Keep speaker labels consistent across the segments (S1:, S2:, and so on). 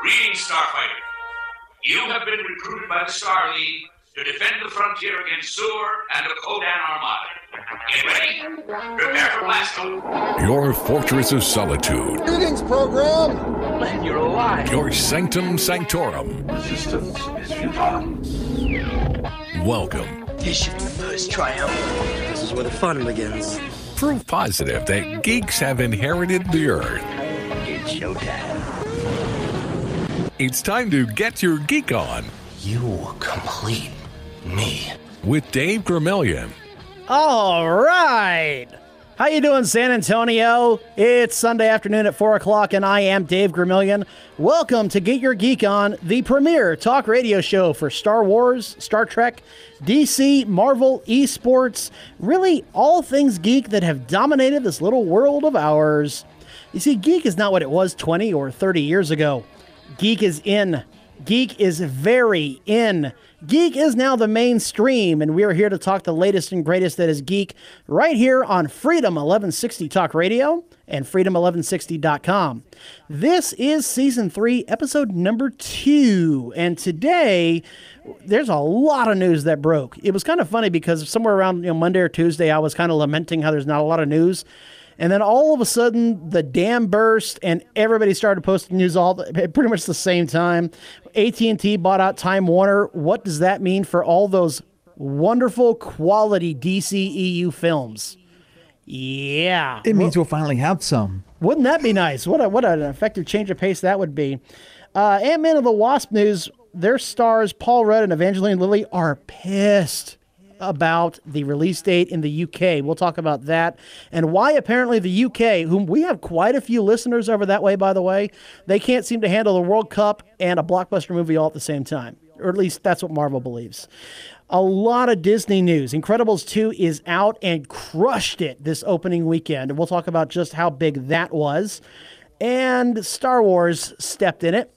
S1: Greetings, Starfighter. You have been recruited by the Star League to defend the frontier against Zur and the Kodan Armada. Get ready? Prepare for blast off.
S2: Your fortress of solitude.
S3: Greetings, program!
S1: Glad you're alive.
S2: Your sanctum sanctorum.
S1: Resistance is futile.
S2: Welcome.
S4: This is the first triumph. This is where the fun begins.
S2: Proof positive that geeks have inherited the earth.
S4: It's showtime.
S2: It's time to get your geek on
S4: You complete me.
S2: with Dave Gramillion.
S5: All right. How you doing, San Antonio? It's Sunday afternoon at 4 o'clock, and I am Dave Gramillion. Welcome to Get Your Geek On, the premier talk radio show for Star Wars, Star Trek, DC, Marvel, esports, really all things geek that have dominated this little world of ours. You see, geek is not what it was 20 or 30 years ago. Geek is in. Geek is very in. Geek is now the mainstream, and we are here to talk the latest and greatest that is geek right here on Freedom 1160 Talk Radio and Freedom1160.com. This is Season 3, Episode number 2, and today there's a lot of news that broke. It was kind of funny because somewhere around Monday or Tuesday, I was kind of lamenting how there's not a lot of news. And then all of a sudden, the dam burst, and everybody started posting news pretty much the same time. AT&T bought out Time Warner. What does that mean for all those wonderful quality DCEU films? Yeah.
S6: It means we'll finally have some.
S5: Wouldn't that be nice? What an effective change of pace that would be. Ant-Man The Wasp news, their stars Paul Rudd and Evangeline Lilly are pissed about the release date in the UK. We'll talk about that and why apparently the UK, whom we have quite a few listeners over that way, by the way, they can't seem to handle the World Cup and a blockbuster movie all at the same time. Or at least that's what Marvel believes. A lot of Disney news. Incredibles 2 is out and crushed it this opening weekend. And we'll talk about just how big that was. And Star Wars stepped in it.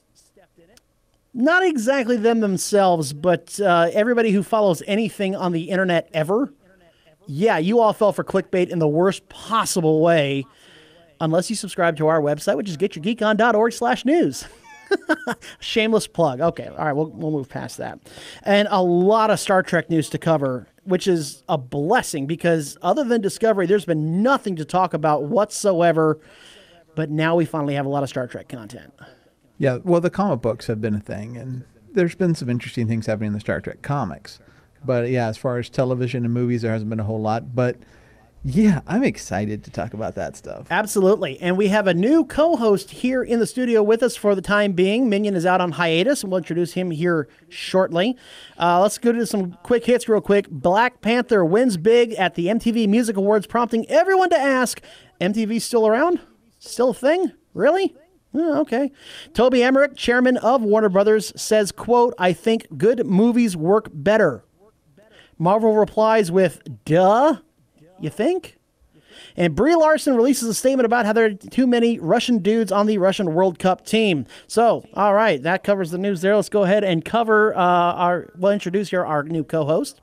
S5: Not exactly them themselves, but everybody who follows anything on the internet ever. Yeah, you all fell for clickbait in the worst possible way, unless you subscribe to our website, which is getyourgeekon.org/news. Shameless plug. Okay, all right, we'll move past that. And a lot of Star Trek news to cover, which is a blessing because other than Discovery, there's been nothing to talk about whatsoever. But now we finally have a lot of Star Trek content.
S6: Yeah, well, the comic books have been a thing, and there's been some interesting things happening in the Star Trek comics. But yeah, as far as television and movies, there hasn't been a whole lot. But yeah, I'm excited to talk about that stuff.
S5: Absolutely. And we have a new co-host here in the studio with us for the time being. Minion is out on hiatus, and we'll introduce him here shortly. Let's go to some quick hits real quick. Black Panther wins big at the MTV Music Awards, prompting everyone to ask, MTV still around? Still a thing? Really? Oh, okay. Toby Emmerich, chairman of Warner Brothers, says, quote, I think good movies work better. Marvel replies with, duh, you think? And Brie Larson releases a statement about how there are too many Russian dudes on the Russian World Cup team. So, all right, that covers the news there. Let's go ahead and cover we'll introduce here our new co-host.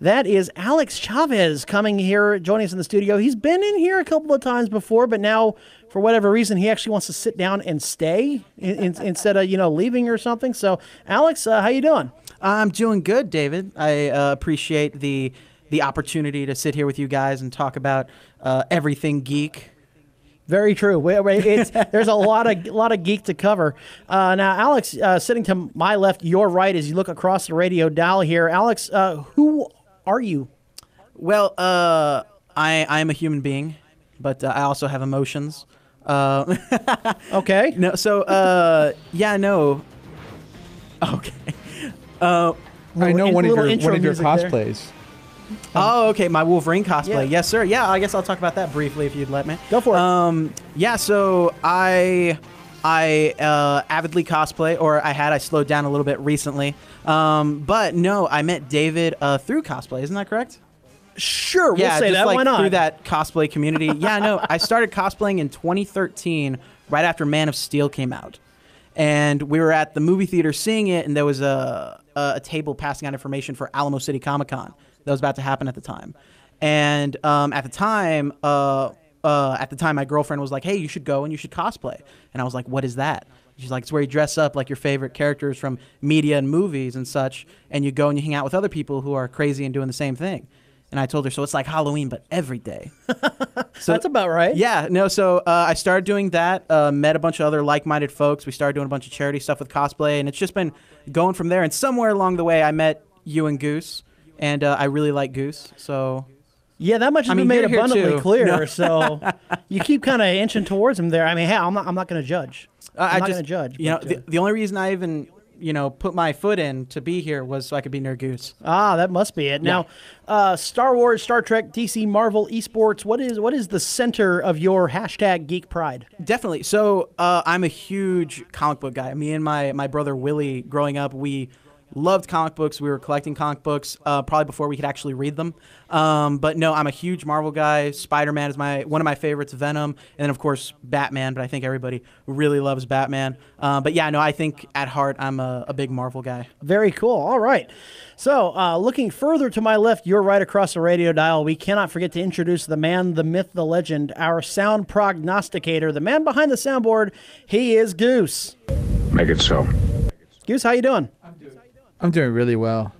S5: That is Alex Chavez coming here, joining us in the studio. He's been in here a couple of times before, but now, for whatever reason, he actually wants to sit down and stay instead of, leaving or something. So, Alex, how you doing?
S7: I'm doing good, David. I appreciate the opportunity to sit here with you guys and talk about everything geek.
S5: Very true. There's a lot of geek to cover. Now, Alex, sitting to my left, your right, as you look across the radio dial here. Alex, who are you?
S7: Well, I'm a human being, but I also have emotions.
S5: Okay.
S7: No. So, no. Okay.
S6: I know one of your cosplays.
S7: Oh, okay. My Wolverine cosplay.
S5: Yeah.
S7: Yes, sir. Yeah, I guess I'll talk about that briefly if you'd let me.
S5: Go for it.
S7: Yeah. So I avidly cosplay, or I slowed down a little bit recently. But no, I met David through cosplay. Isn't that correct?
S5: Sure, we'll say that. Why not?
S7: Through that cosplay community. Yeah, no, I started cosplaying in 2013, right after Man of Steel came out. And we were at the movie theater seeing it, and there was a table passing out information for Alamo City Comic Con that was about to happen at the time. And at the time, my girlfriend was like, hey, you should go and you should cosplay. And I was like, what is that? She's like, it's where you dress up like your favorite characters from media and movies and such, and you go and you hang out with other people who are crazy and doing the same thing. And I told her, so it's like Halloween, but every day.
S5: So that's about right.
S7: Yeah, no, so I started doing that, met a bunch of other like-minded folks. We started doing a bunch of charity stuff with cosplay, and it's just been going from there. And somewhere along the way, I met you and Goose, and I really like Goose, so...
S5: Yeah, that much has been made abundantly clear. No. So you keep kind of inching towards him there. I mean, hey, I'm not going to judge. I'm not going to judge.
S7: You know, the only reason I even put my foot in to be here was so I could be near Goose.
S5: Ah, that must be it.
S7: Yeah.
S5: Now, Star Wars, Star Trek, DC, Marvel, esports. What is the center of your hashtag Geek Pride?
S7: Definitely. So I'm a huge comic book guy. Me and my brother Willie, growing up, we loved comic books. We were collecting comic books probably before we could actually read them. But no, I'm a huge Marvel guy. Spider-Man is one of my favorites, Venom, and then, of course, Batman. But I think everybody really loves Batman. But yeah, no, I think at heart I'm a big Marvel guy.
S5: Very cool. All right. So looking further to my left, you're right across the radio dial. We cannot forget to introduce the man, the myth, the legend, our sound prognosticator, the man behind the soundboard. He is Goose.
S2: Make it so.
S5: Goose, how you doing?
S6: I'm doing really well.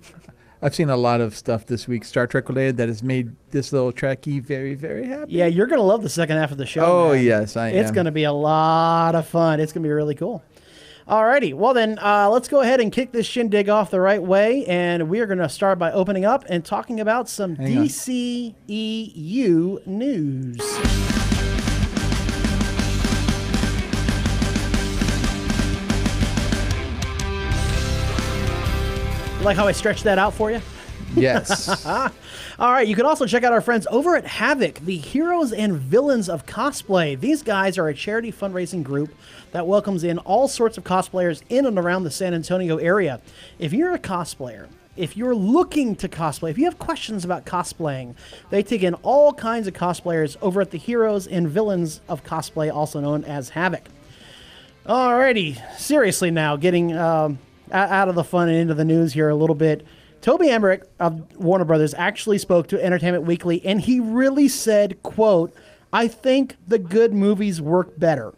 S6: I've seen a lot of stuff this week, Star Trek related, that has made this little Trekkie very, very happy.
S5: Yeah, you're going to love the second half of the show.
S6: Oh,
S5: man.
S6: yes, I am.
S5: It's going to be a lot of fun. It's going to be really cool. All righty. Well, then, let's go ahead and kick this shindig off the right way, and we are going to start by opening up and talking about some DCEU news. Like how I stretched that out for you?
S6: Yes.
S5: All right. You can also check out our friends over at Havoc, the heroes and villains of cosplay. These guys are a charity fundraising group that welcomes in all sorts of cosplayers in and around the San Antonio area. If you're a cosplayer, if you're looking to cosplay, if you have questions about cosplaying, they take in all kinds of cosplayers over at the heroes and villains of cosplay, also known as Havoc. All righty. Seriously now, getting... out of the fun and into the news here a little bit. Toby Emmerich of Warner Brothers actually spoke to Entertainment Weekly, and he really said, quote, I think the good movies work better.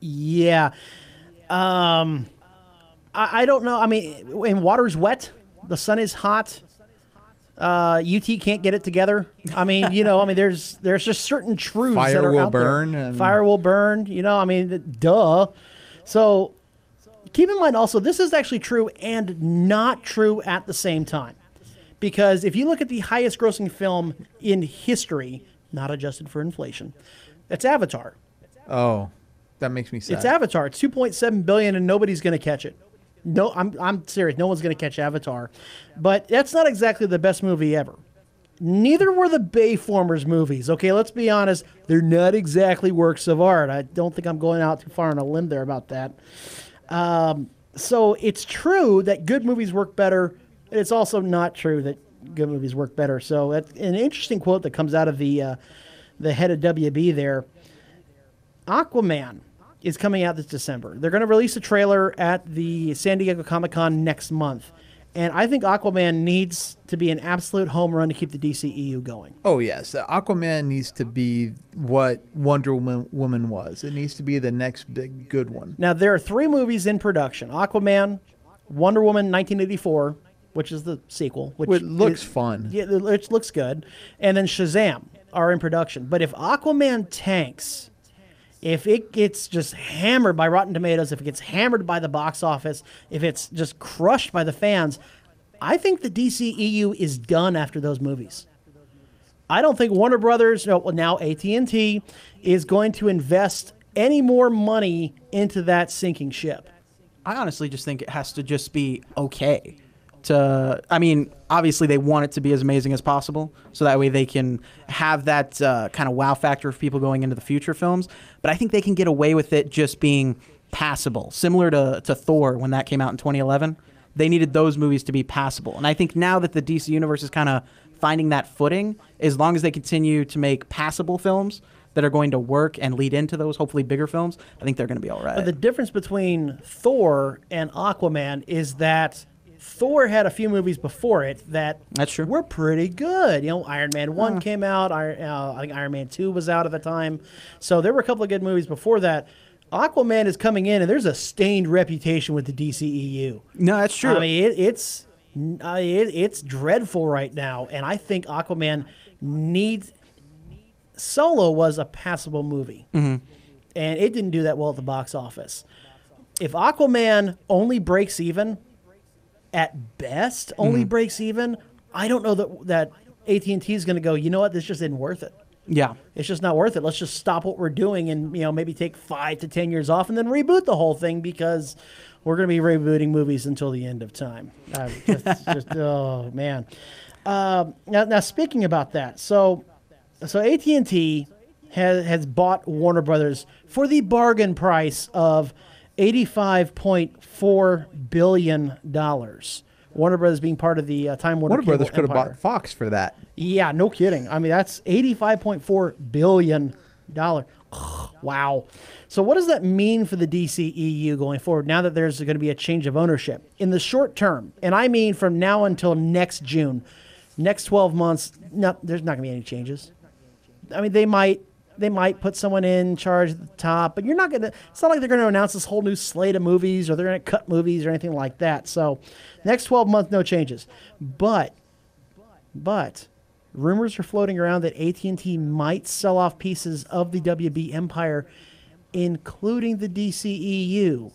S5: Yeah. I don't know. I mean, when water's wet, the sun is hot, UT can't get it together. I mean, there's just certain truths that are out there. Fire will burn. Duh. So... keep in mind also, this is actually true and not true at the same time. Because if you look at the highest grossing film in history, not adjusted for inflation, it's Avatar.
S6: Oh, that makes me sad.
S5: It's Avatar. It's $2.7 billion and nobody's going to catch it. No, I'm serious. No one's going to catch Avatar. But that's not exactly the best movie ever. Neither were the Bayformers movies. Okay, let's be honest. They're not exactly works of art. I don't think I'm going out too far on a limb there about that. So it's true that good movies work better. It's also not true that good movies work better. So that's an interesting quote that comes out of the head of WB there. Aquaman is coming out this December. They're going to release a trailer at the San Diego Comic-Con next month. And I think Aquaman needs to be an absolute home run to keep the DCEU going.
S6: Oh, yes. Aquaman needs to be what Wonder Woman was. It needs to be the next big good one.
S5: Now, there are 3 movies in production. Aquaman, Wonder Woman 1984, which is the sequel. Which
S6: looks fun.
S5: Yeah, it looks good. And then Shazam are in production. But if Aquaman tanks... if it gets just hammered by Rotten Tomatoes, if it gets hammered by the box office, if it's just crushed by the fans, I think the DCEU is done after those movies. I don't think Warner Brothers, now AT&T, is going to invest any more money into that sinking ship.
S7: I honestly just think it has to just be okay. Obviously they want it to be as amazing as possible, so that way they can have that kind of wow factor of people going into the future films. But I think they can get away with it just being passable, similar to Thor when that came out in 2011. They needed those movies to be passable. And I think now that the DC Universe is kind of finding that footing, as long as they continue to make passable films that are going to work and lead into those hopefully bigger films, I think they're going to be all right.
S5: But the difference between Thor and Aquaman is that Thor had a few movies before it that
S7: That's true.
S5: were pretty good. Iron Man 1 came out. I think Iron Man 2 was out at the time. So there were a couple of good movies before that. Aquaman is coming in, and there's a stained reputation with the DCEU.
S7: No, that's true.
S5: I mean, it's dreadful right now, and I think Aquaman needs. Solo was a passable movie, and it didn't do that well at the box office. If Aquaman only breaks even, at best, only breaks even, I don't know that AT&T is going to go, you know what, this just isn't worth it.
S7: Yeah.
S5: It's just not worth it. Let's just stop what we're doing and maybe take 5 to 10 years off and then reboot the whole thing because we're going to be rebooting movies until the end of time. Oh, man. Now, speaking about that, so AT&T has bought Warner Brothers for the bargain price of $85.4 billion. Warner Brothers being part of the Time Warner
S6: Brothers could have
S5: empire.
S6: bought Fox for that.
S5: Yeah, no kidding. I mean, that's $85.4 billion. Wow. So what does that mean for the DCEU going forward now that there's going to be a change of ownership? In the short term, and I mean from now until next June, next 12 months, no, there's not going to be any changes. I mean, they might put someone in charge at the top, but you're not going to, it's not like they're going to announce this whole new slate of movies or they're going to cut movies or anything like that. So next 12 months, no changes. But rumors are floating around that AT&T might sell off pieces of the WB empire, including the DCEU.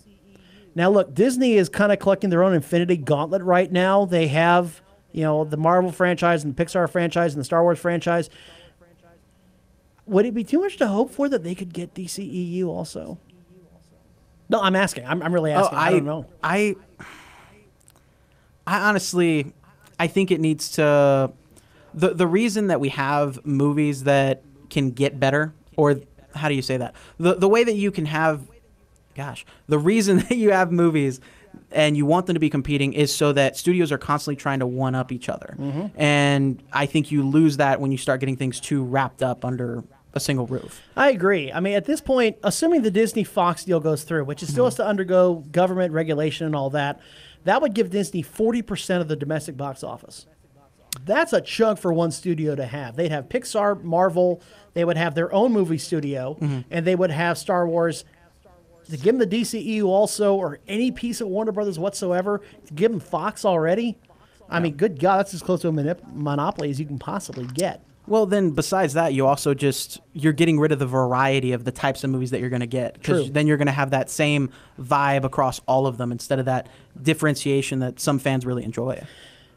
S5: Now, look, Disney is kind of collecting their own Infinity Gauntlet right now. They have, the Marvel franchise and the Pixar franchise and the Star Wars franchise. Would it be too much to hope for that they could get DCEU also? No, I'm asking. I'm really asking. I don't know.
S7: I honestly, I think it needs to. The reason that we have movies that can get better, or how do you say that? The way that you can have, the reason that you have movies and you want them to be competing is so that studios are constantly trying to one-up each other. And I think you lose that when you start getting things too wrapped up under a single roof.
S5: I agree. I mean, at this point, assuming the Disney-Fox deal goes through, which it still has to undergo government regulation and all that, that would give Disney 40% of the domestic box office. That's a chunk for one studio to have. They'd have Pixar, Marvel, they would have their own movie studio, and they would have Star Wars. To give them the DCEU also, or any piece of Warner Brothers whatsoever, to give them Fox already, I mean, good God, that's as close to a monopoly as you can possibly get.
S7: Well, then besides that, you also you're getting rid of the variety of the types of movies that you're going to get. Because then you're going to have that same vibe across all of them instead of that differentiation that some fans really enjoy.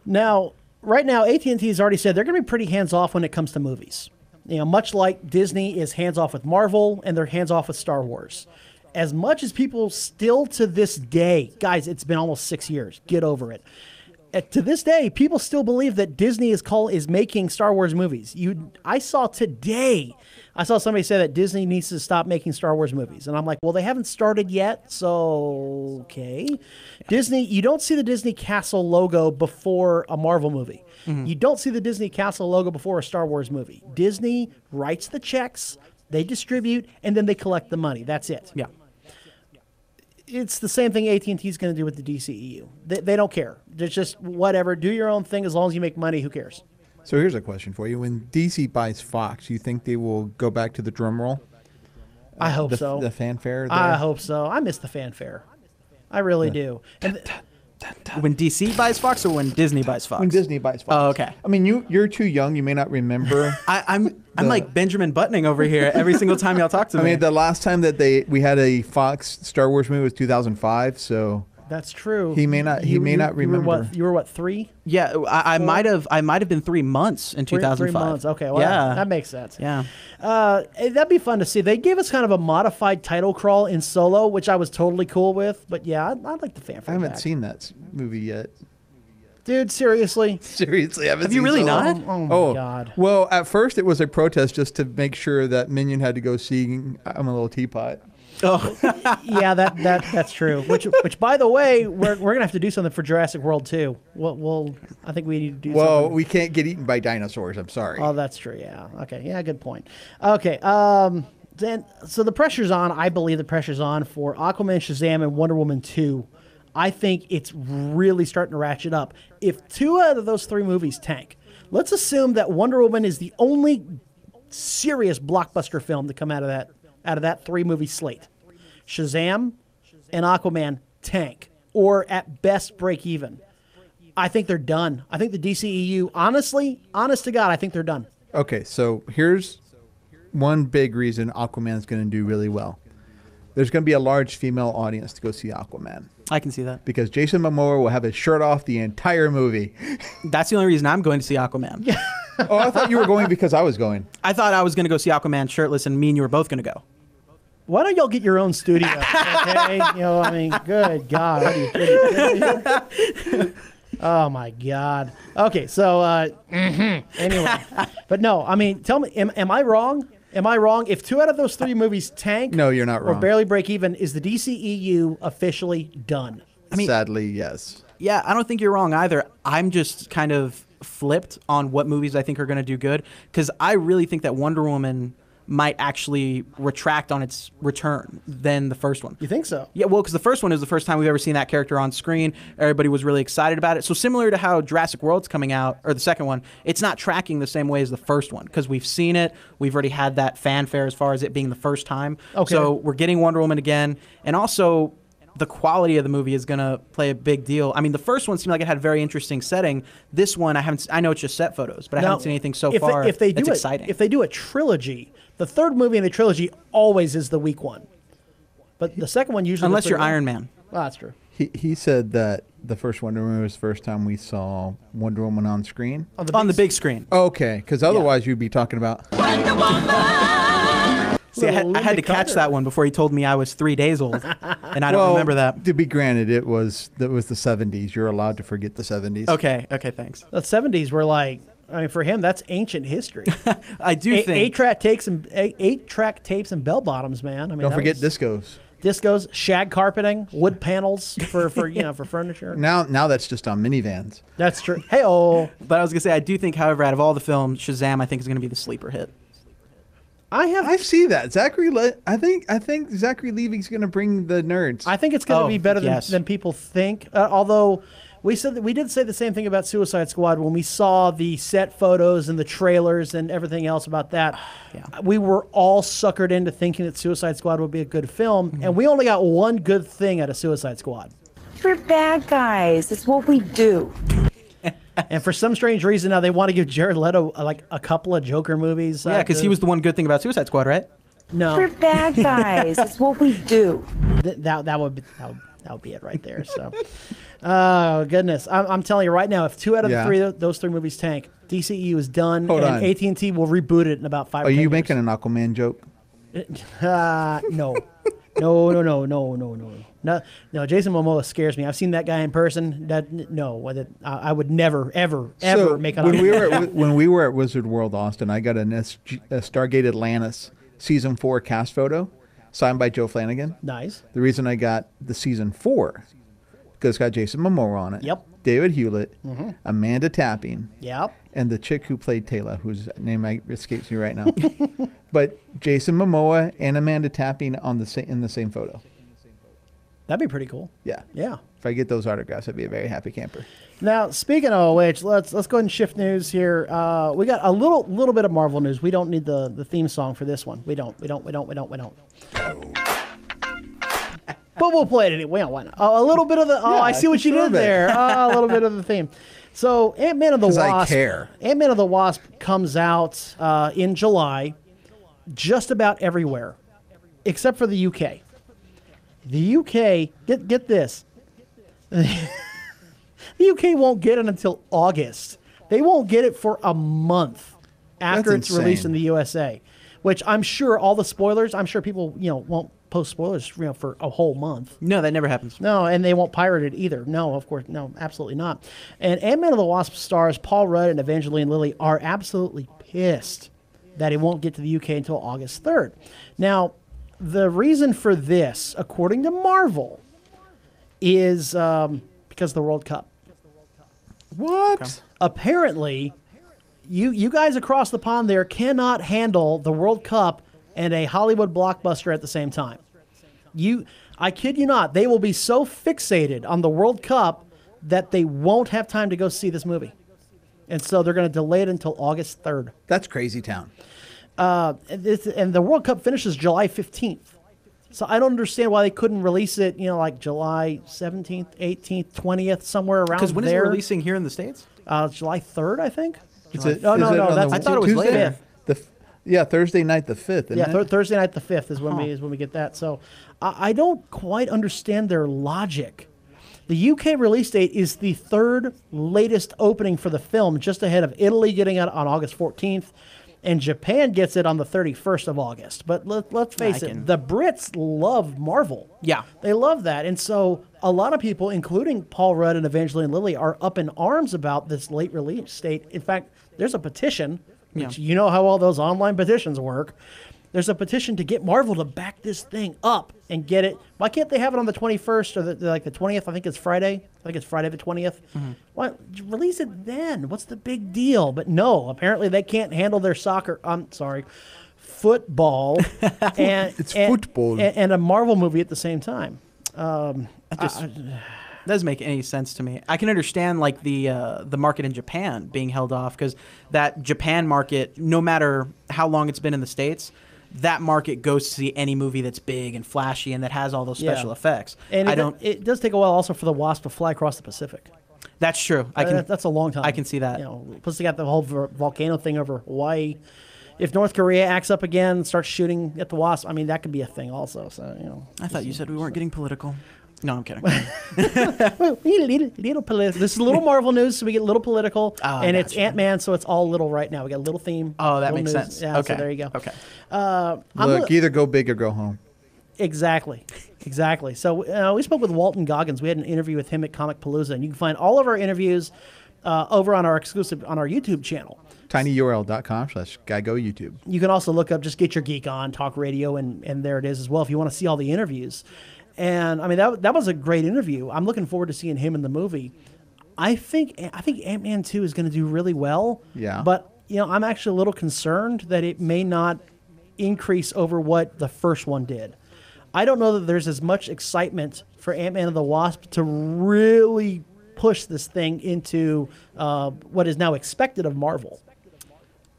S5: Now, right now, AT&T has already said they're going to be pretty hands-off when it comes to movies. Much like Disney is hands-off with Marvel and they're hands-off with Star Wars. As much as people still to this day, guys, it's been almost 6 years. Get over it. To this day, people still believe that Disney is making Star Wars movies. I saw somebody say that Disney needs to stop making Star Wars movies. And I'm like, well, they haven't started yet, so okay. Yeah. Disney, you don't see the Disney Castle logo before a Marvel movie. You don't see the Disney Castle logo before a Star Wars movie. Disney writes the checks, they distribute, and then they collect the money. That's it.
S7: Yeah.
S5: It's the same thing AT&T is going to do with the DCEU. They don't care. It's just whatever. Do your own thing as long as you make money. Who cares?
S6: So here's a question for you. When DC buys Fox, you think they will go back to the drum roll?
S5: I hope so.
S6: The fanfare there?
S5: I hope so. I miss the fanfare. I really do. And
S7: when DC buys Fox or when Disney buys Fox?
S6: When Disney buys Fox.
S7: Oh, okay.
S6: I mean, you're too young. You may not remember.
S7: I'm like Benjamin Buttoning over here every single time y'all talk to me.
S6: I mean, the last time that we had a Fox Star Wars movie was 2005. So
S5: that's true.
S6: He may not remember.
S5: You were what, 3?
S7: Yeah, I might have been 3 months in 2005.
S5: 3 months. Okay. Well,
S7: yeah,
S5: that makes sense.
S7: Yeah.
S5: That'd be fun to see. They gave us kind of a modified title crawl in Solo, which I was totally cool with. But yeah, I'd like the fanfare.
S6: I haven't
S5: back.
S6: seen that movie yet.
S5: Dude, seriously?
S6: Seriously, I haven't
S7: Have
S6: seen
S7: you really
S6: Solo.
S7: not?
S5: Oh my God.
S6: Well, at first it was a protest just to make sure that Minion had to go see I'm a Little Teapot.
S5: Oh, yeah, that's true. Which by the way, we're gonna have to do something for Jurassic World too. We'll I think we need to do.
S6: Well,
S5: something.
S6: we can't get eaten by dinosaurs. I'm sorry.
S5: Oh, that's true. Yeah. Okay. Yeah. Good point. Okay. Then so the pressure's on. I believe the pressure's on for Aquaman, Shazam, and Wonder Woman 2. I think it's really starting to ratchet up. If 2 out of those 3 movies tank, let's assume that Wonder Woman is the only serious blockbuster film to come out of that 3-movie slate. Shazam and Aquaman tank, or at best break even. I think they're done. I think the DCEU, honest to God, I think they're done.
S6: Okay, so here's one big reason Aquaman's going to do really well. There's going to be a large female audience to go see Aquaman.
S7: I can see that.
S6: Because Jason Momoa will have his shirt off the entire movie.
S7: That's the only reason I'm going to see Aquaman.
S6: Oh, I thought you were going because I was going.
S7: I thought I was going to go see Aquaman shirtless, and me and you were both going to go.
S5: Why don't y'all get your own studio? Okay, good God. What are you kidding? Oh my God. Okay, so anyway, but no, tell me, am I wrong? Am I wrong? If 2 out of those 3 movies tank,
S6: no, you're not wrong,
S5: or barely break even, is the DCEU officially done?
S6: Sadly, yes.
S7: Yeah, I don't think you're wrong either. I'm just kind of flipped on what movies I think are going to do good, because I really think that Wonder Woman might actually retract on its return than the first one.
S5: You think so?
S7: Yeah, well, because the first one is the first time we've ever seen that character on screen. Everybody was really excited about it. So similar to how Jurassic World's coming out, or the second one, it's not tracking the same way as the first one, because we've seen it. We've already had that fanfare as far as it being the first time.
S5: Okay.
S7: So we're getting Wonder Woman again. And also, the quality of the movie is going to play a big deal. The first one seemed like it had a very interesting setting. This one, I know it's just set photos, but I haven't seen anything so far that's exciting.
S5: If they do a trilogy, the third movie in the trilogy always is the weak one. But the second one usually...
S7: Unless you're Iron Man.
S5: Well, that's true.
S6: He said that the first Wonder Woman was the first time we saw Wonder Woman on screen.
S7: On the big screen.
S6: Okay, because otherwise you'd be talking about...
S3: Wonder Woman!
S7: See, I had to catch that one before he told me I was 3 days old, and I don't remember that.
S6: To be granted, that was the 70s. You're allowed to forget the 70s.
S7: Okay, thanks.
S5: The 70s were like... for him, that's ancient history.
S7: I do think
S5: 8-track tapes and bell bottoms, man.
S6: Don't forget discos.
S5: Discos, shag carpeting, wood panels for furniture.
S6: Now that's just on minivans.
S5: That's true. Hey-oh.
S7: But I was gonna say, I do think, however, out of all the films, Shazam, I think, is gonna be the sleeper hit.
S6: I see that. I think Zachary Levi's gonna bring the nerds.
S5: I think it's gonna be better than people think. Although we did say the same thing about Suicide Squad when we saw the set photos and the trailers and everything else about that.
S7: Yeah.
S5: We were all suckered into thinking that Suicide Squad would be a good film, and we only got one good thing out of Suicide Squad.
S3: We're bad guys. It's what we do.
S5: And for some strange reason now they want to give Jared Leto like a couple of Joker movies.
S7: Yeah, because he was the one good thing about Suicide Squad, right?
S5: No.
S3: We're bad guys. It's what we do.
S5: That would be it right there. So, oh goodness, I'm telling you right now, if 2 out of those 3 movies tank, DCEU is done, and AT&T will reboot it in about 5.
S6: Are you making an Aquaman joke?
S5: No. No, Jason Momoa scares me. I've seen that guy in person. I would never, ever make an
S6: when we were at Wizard World Austin, I got a Stargate Atlantis season 4 cast photo signed by Joe Flanagan.
S5: Nice.
S6: The reason I got the season 4 because it's got Jason Momoa on it.
S5: Yep.
S6: David Hewlett, Amanda Tapping.
S5: Yep.
S6: And the chick who played Taylor, whose name escapes me right now. But Jason Momoa and Amanda Tapping in the same photo.
S5: That'd be pretty cool.
S6: Yeah.
S5: Yeah.
S6: If I get those autographs, I'd be a very happy camper.
S5: Now, speaking of which, let's go ahead and shift news here. We got a little bit of Marvel news. We don't need the theme song for this one. We don't. But we'll play it anyway. Why not? A little bit of the. Oh, I see what you did there. A little bit of the theme. So, Ant-Man and the Wasp.
S6: I care.
S5: Ant-Man and the Wasp comes out in July, just about everywhere, except for the UK. The UK, get this. The UK won't get it until August. They won't get it for a month after it's released in the USA, which I'm sure all the spoilers. I'm sure people won't post spoilers for a whole month.
S7: No, that never happens.
S5: No, and they won't pirate it either. No, of course, no, absolutely not. And Ant-Man and the Wasp stars Paul Rudd and Evangeline Lilly are absolutely pissed that it won't get to the UK until August 3rd. Now, the reason for this, according to Marvel, is because of the World Cup.
S6: What?
S5: Okay. Apparently, you guys across the pond there cannot handle the World Cup and a Hollywood blockbuster at the same time. I kid you not, they will be so fixated on the World Cup that they won't have time to go see this movie. And so they're going to delay it until August 3rd.
S6: That's crazy town.
S5: And the World Cup finishes July 15th. So I don't understand why they couldn't release it, like July 17th, 18th, 20th, somewhere around there.
S7: Because when is it releasing here in the States?
S5: July 3rd, I think.
S6: Is
S5: July-
S6: it,
S5: no,
S6: is
S5: no,
S6: it
S5: no.
S6: on
S5: That's
S6: the
S7: I thought it was
S6: Tuesday?
S7: later.
S6: Thursday night the 5th.
S5: Yeah,
S6: Isn't it?
S5: Thursday night the 5th is when we get that. So I don't quite understand their logic. The UK release date is the third latest opening for the film, just ahead of Italy getting it on August 14th, and Japan gets it on the 31st of August. But let's face it, the Brits love Marvel.
S7: Yeah.
S5: They love that. And so a lot of people, including Paul Rudd and Evangeline Lilly, are up in arms about this late release date. In fact, there's a petition, which you know how all those online petitions work. There's a petition to get Marvel to back this thing up and get it. Why can't they have it on the 21st or the 20th? I think it's Friday. I think it's Friday the 20th. Why release it then? What's the big deal? But no, apparently they can't handle their football and
S6: football
S5: and a Marvel movie at the same time.
S7: Doesn't make any sense to me. I can understand like the market in Japan being held off because that Japan market, no matter how long it's been in the States, that market goes to see any movie that's big and flashy and that has all those special effects.
S5: And it does take a while also for the Wasp to fly across the Pacific.
S7: That's true.
S5: That's a long time.
S7: I can see that.
S5: Plus they got the whole volcano thing over Hawaii. If North Korea acts up again and starts shooting at the Wasp, I mean that could be a thing also. So
S7: I thought you said we weren't getting political. No, I'm kidding.
S5: little political. This is a little Marvel news, so we get a little political, and it's
S7: gotcha.
S5: Ant-Man, so it's all little right now. We got a little theme.
S7: Oh, that
S5: little
S7: makes
S5: news.
S7: sense.
S5: Yeah,
S7: Okay.
S5: so there you go.
S7: Okay.
S6: Look, either go big or go home.
S5: Exactly. So we spoke with Walton Goggins. We had an interview with him at Comic Palooza, and you can find all of our interviews over on our YouTube channel.
S6: tinyurl.com/GuyGo YouTube.
S5: You can also look up, just Get Your Geek On, Talk Radio, and there it is as well if you want to see all the interviews. And I mean that was a great interview. I'm looking forward to seeing him in the movie. I think Ant-Man 2 is going to do really well.
S6: Yeah.
S5: But I'm actually a little concerned that it may not increase over what the first one did. I don't know that there's as much excitement for Ant-Man and the Wasp to really push this thing into what is now expected of Marvel.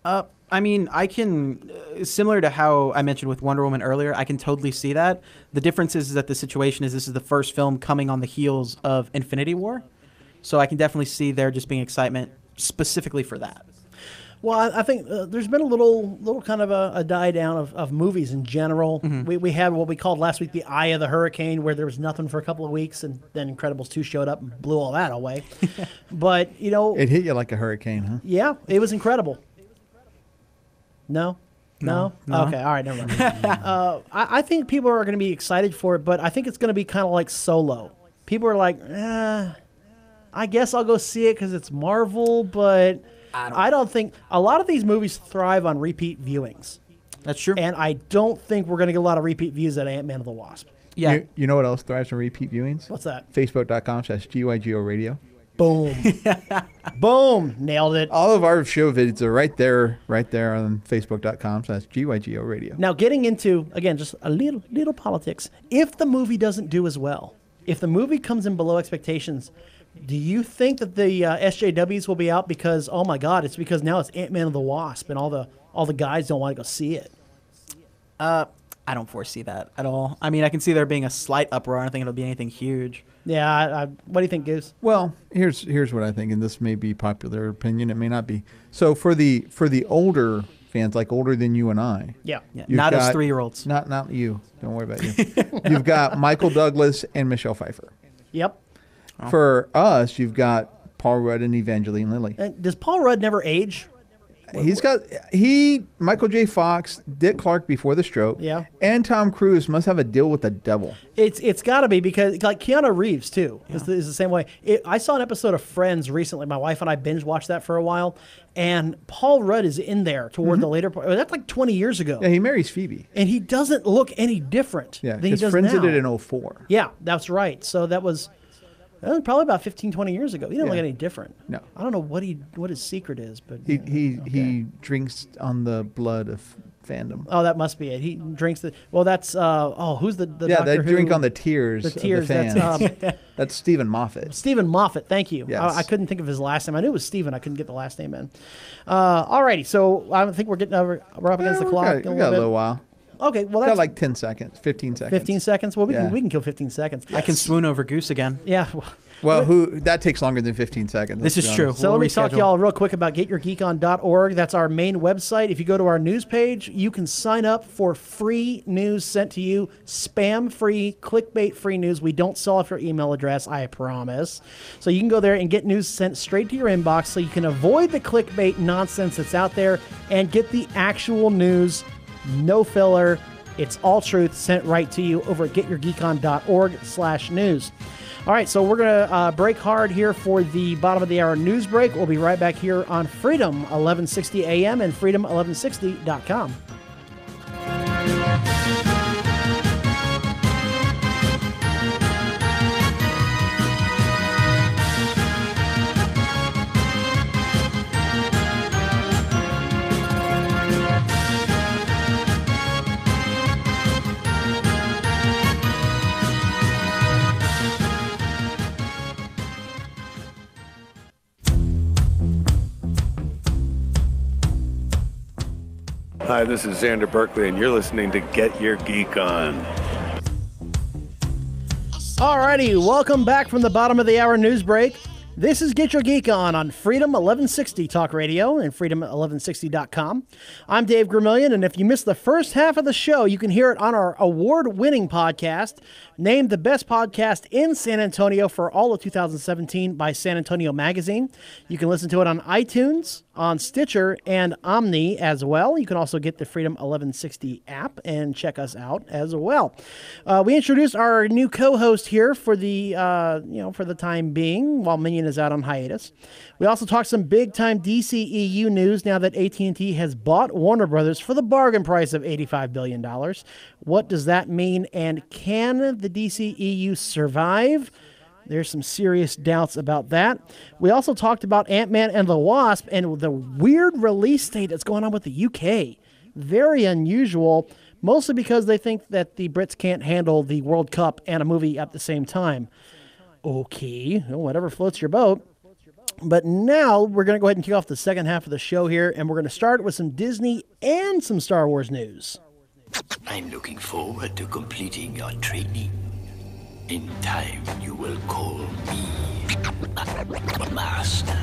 S7: I mean, I can, similar to how I mentioned with Wonder Woman earlier, I can totally see that. The difference is that the situation is this is the first film coming on the heels of Infinity War. So I can definitely see there just being excitement specifically for that.
S5: Well, I think there's been a little kind of a die down of movies in general.
S7: Mm-hmm.
S5: We had what we called last week the Eye of the Hurricane, where there was nothing for a couple of weeks, and then Incredibles 2 showed up and blew all that away. But,
S6: It hit you like a hurricane, huh?
S5: yeah, it was incredible. No?
S7: No.
S5: Okay, all right, never mind. I think people are going to be excited for it, but I think it's going to be kind of like Solo. People are like, I guess I'll go see it because it's Marvel, but I don't think a lot of these movies thrive on repeat viewings.
S7: That's true.
S5: And I don't think we're going to get a lot of repeat views at Ant-Man and the Wasp.
S7: Yeah.
S6: You know what else thrives on repeat viewings?
S5: What's that?
S6: Facebook.com/GYGO Radio.
S5: Boom. Boom. Nailed it.
S6: All of our show vids are right there on Facebook.com/GYGO Radio.
S5: Now, getting into, again, just a little politics. If the movie doesn't do as well, if the movie comes in below expectations, do you think that the SJWs will be out because, oh my God, it's because now it's Ant-Man and the Wasp and all the guys don't want to go see it?
S7: I don't foresee that at all. I mean, I can see there being a slight uproar. I don't think it'll be anything huge.
S5: Yeah, what do you think, Goose?
S6: Well, here's what I think, and this may be popular opinion. It may not be. So for the older fans, like older than you and I.
S5: Yeah.
S7: Not as 3-year-olds.
S6: Not you. Don't worry about you. You've got Michael Douglas and Michelle Pfeiffer.
S5: Yep.
S6: For us, you've got Paul Rudd and Evangeline Lilly.
S5: Does Paul Rudd never age?
S6: Michael J. Fox, Dick Clark before the stroke,
S5: Yeah.
S6: and Tom Cruise must have a deal with the devil.
S5: It's got to be because like Keanu Reeves too is the same way. I saw an episode of Friends recently. My wife and I binge watched that for a while, and Paul Rudd is in there toward the later part. That's like 20 years ago.
S6: Yeah, he marries Phoebe.
S5: And he doesn't look any different than he
S6: because
S5: does
S6: Friends
S5: now.
S6: did it in 2004.
S5: Yeah, that's right. So that was probably about 15, 20 years ago. He didn't look any different.
S6: No.
S5: I don't know what his secret is, but
S6: He drinks on the blood of fandom.
S5: Oh, that must be it. He drinks the. Well, that's who's the
S6: Yeah, they
S5: Doctor
S6: drink
S5: Who?
S6: on the tears.
S5: The tears.
S6: Of the fans.
S5: That's
S6: That's Stephen Moffat.
S5: Stephen Moffat. Thank you.
S6: Yes.
S5: I couldn't think of his last name. I knew it was Stephen. I couldn't get the last name in. Alrighty, so I think we're up against the clock.
S6: We got a little while.
S5: Okay, well,
S6: Got
S5: that's
S6: like 10 seconds, 15 seconds.
S5: 15 seconds. Well,
S6: Yeah.
S5: we can kill 15 seconds.
S7: I can swoon over Goose again.
S5: Yeah.
S6: Well, that takes longer than 15 seconds.
S7: This
S6: let's
S7: is
S6: be
S7: true.
S6: honest.
S5: So
S7: We'll
S5: let me talk to
S7: reschedule.
S5: y'all real quick about getyourgeekon.org. That's our main website. If you go to our news page, you can sign up for free news sent to you, spam-free, clickbait-free news. We don't sell off your email address, I promise. So you can go there and get news sent straight to your inbox so you can avoid the clickbait nonsense that's out there and get the actual news, no filler. It's all truth sent right to you over at getyourgeekon.org/news. All right, so we're going to break hard here for the bottom of the hour news break. We'll be right back here on Freedom 1160 AM and freedom1160.com.
S8: Hi, this is Xander Berkeley, and you're listening to Get Your Geek On.
S5: Alrighty, welcome back from the bottom of the hour news break. This is Get Your Geek On Freedom 1160 Talk Radio and freedom1160.com. I'm Dave Gramillion, and if you missed the first half of the show, you can hear it on our award-winning podcast, named the best podcast in San Antonio for all of 2017 by San Antonio Magazine. You can listen to it on iTunes, on Stitcher, and Omni as well. You can also get the Freedom 1160 app and check us out as well. We introduced our new co-host here for the for the time being while Minion is out on hiatus. We also talked some big-time DCEU news now that AT&T has bought Warner Brothers for the bargain price of $85 billion. What does that mean, and can the DCEU survive? There's some serious doubts about that. We also talked about Ant-Man and the Wasp and the weird release date that's going on with the UK. Very unusual, mostly because they think that the Brits can't handle the World Cup and a movie at the same time. Okay, well, whatever floats your boat. But now we're going to go ahead and kick off the second half of the show here, and we're going to start with some Disney and some Star Wars news.
S9: I'm looking forward to completing your training. In time, you will call me Master.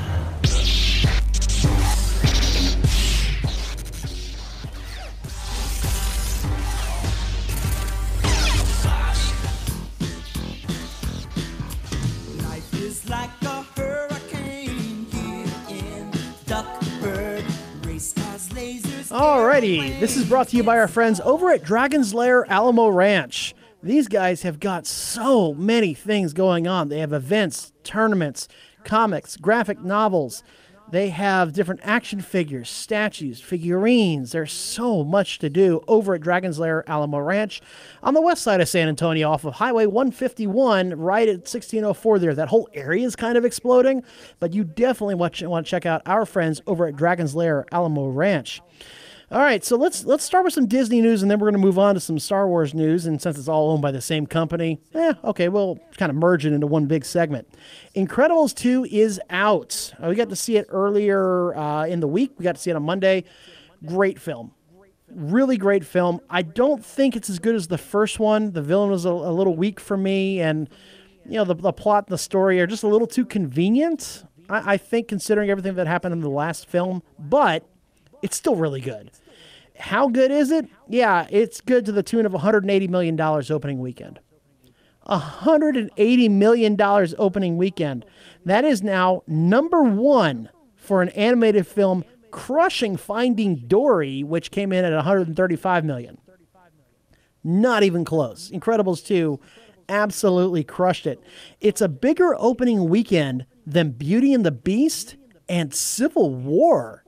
S10: Life is like a hurricane here in Duckburg. Race cars, lasers.
S5: Alrighty, this is brought to you by our friends over at Dragon's Lair Alamo Ranch. These guys have got so many things going on. They have events, tournaments, comics, graphic novels. They have different action figures, statues, figurines. There's so much to do over at Dragon's Lair Alamo Ranch on the west side of San Antonio off of Highway 151, right at 1604 there. That whole area is kind of exploding, but you definitely want to check out our friends over at Dragon's Lair Alamo Ranch. All right, so let's start with some Disney news, and then we're going to move on to some Star Wars news. And since it's all owned by the same company, okay, we'll kind of merge it into one big segment. Incredibles 2 is out. We got to see it earlier in the week. We got to see it on Monday. Great film. Really great film. I don't think it's as good as the first one. The villain was a little weak for me, and the plot and the story are just a little too convenient, I think, considering everything that happened in the last film, but it's still really good. How good is it? Yeah, it's good to the tune of $180 million opening weekend. $180 million opening weekend. That is now number one for an animated film, crushing Finding Dory, which came in at $135 million. Not even close. Incredibles 2 absolutely crushed it. It's a bigger opening weekend than Beauty and the Beast and Civil War.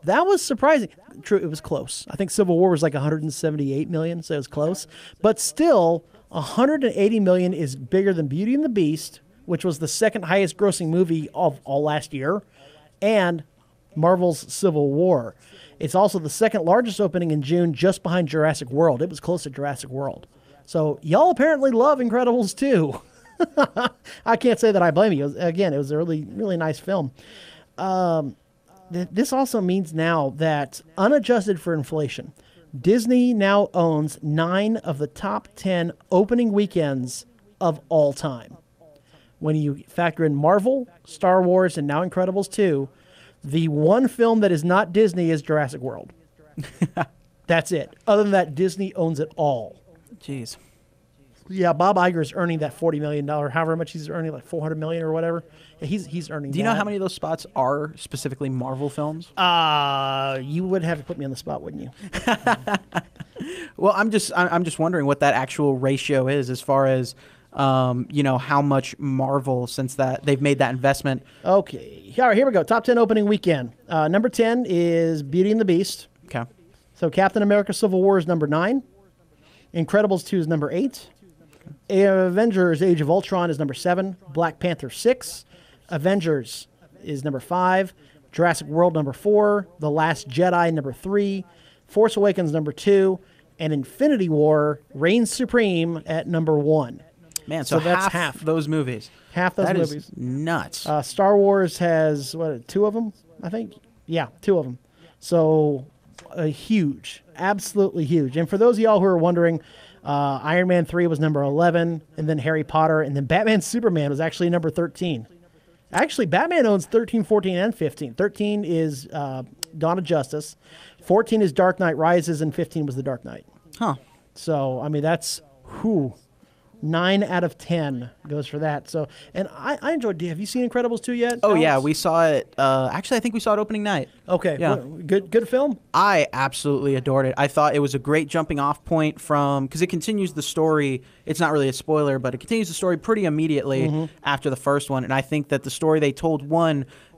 S5: That was surprising. True, it was close. I think Civil War was like $178 million, so it was close. But still, $180 million is bigger than Beauty and the Beast, which was the second highest grossing movie of all last year, and Marvel's Civil War. It's also the second largest opening in June, just behind Jurassic World. It was close to Jurassic World. So y'all apparently love Incredibles 2. I can't say that I blame you. Again, it was a really, really nice film. This also means now that, unadjusted for inflation, Disney now owns 9 of the top 10 opening weekends of all time. When you factor in Marvel, Star Wars, and now Incredibles 2, the one film that is not Disney is Jurassic World. That's it. Other than that, Disney owns it all.
S7: Jeez.
S5: Yeah, Bob Iger is earning that $40 million, however much he's earning, like $400 million or whatever. Yeah, he's earning that.
S7: Do you know how many of those spots are specifically Marvel films?
S5: You would have to put me on the spot, wouldn't you?
S7: Well, I'm just wondering what that actual ratio is as far as how much Marvel, since that they've made that investment.
S5: Okay. All right, here we go. Top 10 opening weekend. Number 10 is Beauty and the Beast.
S7: Okay.
S5: So Captain America Civil War is number 9. Incredibles 2 is number 8. Avengers Age of Ultron is number 7. Black Panther 6. Avengers is number 5. Jurassic World number 4. The Last Jedi number 3. Force Awakens number 2. And Infinity War reigns supreme at number 1.
S7: Man, so that's half those movies.
S5: Half those movies.
S7: Is nuts.
S5: Star Wars has, 2 of them, I think? Yeah, 2 of them. So huge. Absolutely huge. And for those of y'all who are wondering, Iron Man 3 was number 11, and then Harry Potter, and then Batman Superman was actually number 13. Actually, Batman owns 13, 14, and 15. 13 is Dawn of Justice. 14 is Dark Knight Rises, and 15 was The Dark Knight.
S7: Huh.
S5: So, I mean, that's 9 out of 10 goes for that. So, and I enjoyed. Have you seen Incredibles 2 yet?
S7: Oh,
S5: Alex?
S7: yeah, we saw it. Actually, I think we saw it opening night.
S5: Okay,
S7: yeah,
S5: good film.
S7: I absolutely adored it. I thought it was a great jumping off point because it continues the story. It's not really a spoiler, but it continues the story pretty immediately after the first one. And I think that the story they told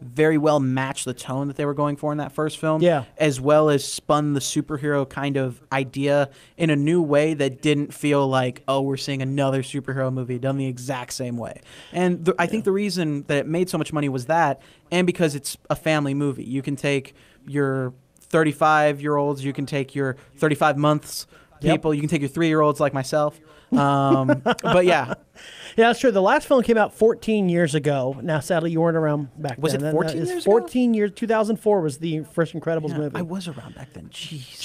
S7: very well matched the tone that they were going for in that first film, as well as spun the superhero kind of idea in a new way that didn't feel like, oh, we're seeing another superhero movie done the exact same way. And I think the reason that it made so much money was that, and because it's a family movie. You can take your 35-year-olds, you can take your 35 months people, you can take your 3-year-olds like myself. But yeah.
S5: Yeah, that's true. The last film came out 14 years ago. Now, sadly, you weren't around back then.
S7: Was it 14 years ago?
S5: 14 years. 2004 was the first Incredibles movie.
S7: I was around back then. Jeez.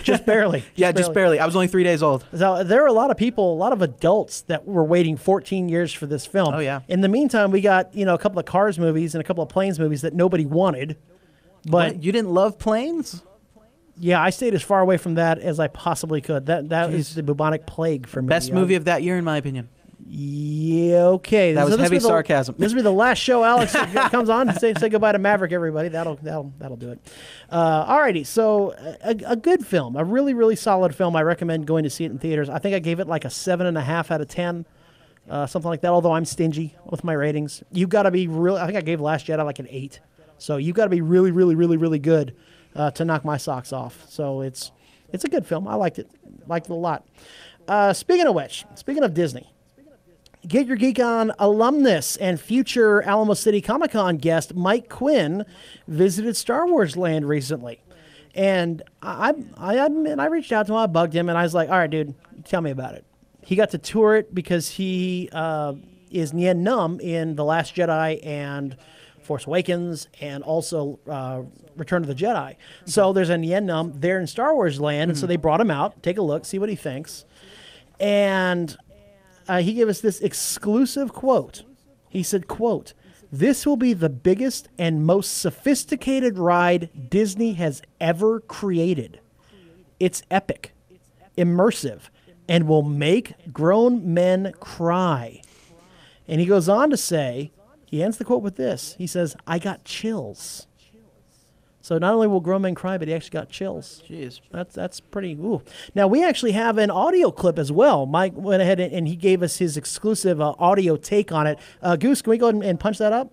S5: Just barely.
S7: Just barely. I was only 3 days old.
S5: So there were a lot of people, a lot of adults that were waiting 14 years for this film.
S7: Oh, yeah.
S5: In the meantime, we got, a couple of Cars movies and a couple of Planes movies that nobody wanted. But
S7: what? You didn't love Planes?
S5: Yeah, I stayed as far away from that as I possibly could. That is the bubonic plague for me.
S7: Best movie of that year, in my opinion.
S5: Yeah, okay.
S7: That was heavy sarcasm.
S5: This will be the last show Alex comes on. Say goodbye to Maverick, everybody. That'll do it. Alrighty, so a good film, a really, really solid film. I recommend going to see it in theaters. I think I gave it like a 7.5 out of 10, something like that, although I'm stingy with my ratings. You've got to be really, I think I gave Last Jedi like an 8. So you've got to be really, really, really, really good to knock my socks off. So it's a good film. I liked it. Liked it a lot. Speaking of which, speaking of Disney, Get Your Geek On alumnus and future Alamo City Comic-Con guest Mike Quinn visited Star Wars Land recently. And I reached out to him, I bugged him, and I was like, all right, dude, tell me about it. He got to tour it because he is Nien Nunb in The Last Jedi and Force Awakens, and also Return of the Jedi. So there's a Nien Nunb there in Star Wars Land, and so they brought him out, take a look, see what he thinks. And he gave us this exclusive quote. He said, quote, "This will be the biggest and most sophisticated ride Disney has ever created. It's epic, immersive, and will make grown men cry." And he goes on to say, he ends the quote with this. He says, "I got chills." So not only will grown men cry, but he actually got chills.
S7: Jeez.
S5: That's pretty, ooh. Now, we actually have an audio clip as well. Mike went ahead and he gave us his exclusive audio take on it. Goose, can we go ahead and punch that up?